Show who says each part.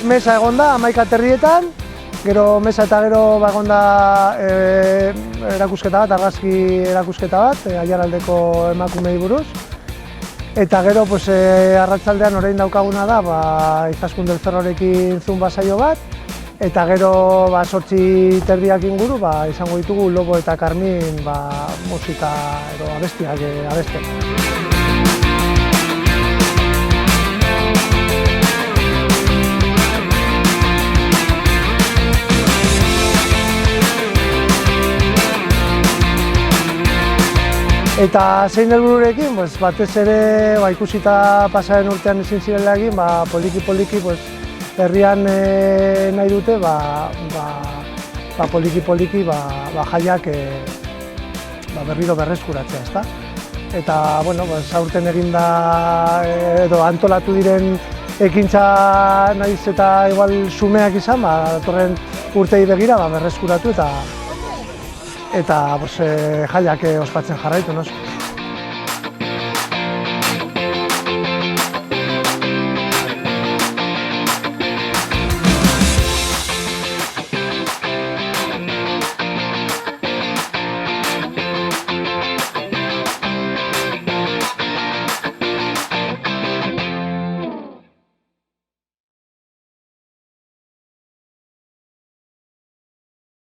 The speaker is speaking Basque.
Speaker 1: mesa egon da, 11:30, gero mesa eta gero egon da erakusketa bat, argazki erakusketa bat, Aiaraldeko emakumei buruz. Eta gero, arratsaldean orain daukaguna da, Izaskun del Cerrorekin zumba saio bat, eta gero 8:30 inguru izango ditugu Lobo eta Karmin musika edo abestiak abesten. Eta zein helbururekin, batez ere ikusita pasaren urtean ezin zirela egin, poliki-poliki herrian nahi dute poliki-poliki jaiak berriro berreskuratzea, ezta? Eta, aurten eginda edo antolatu diren ekintza nahiz eta igual xumeak izan, datorren urtei begira berreskuratu eta jaiak ospatzen jarraitu, noski.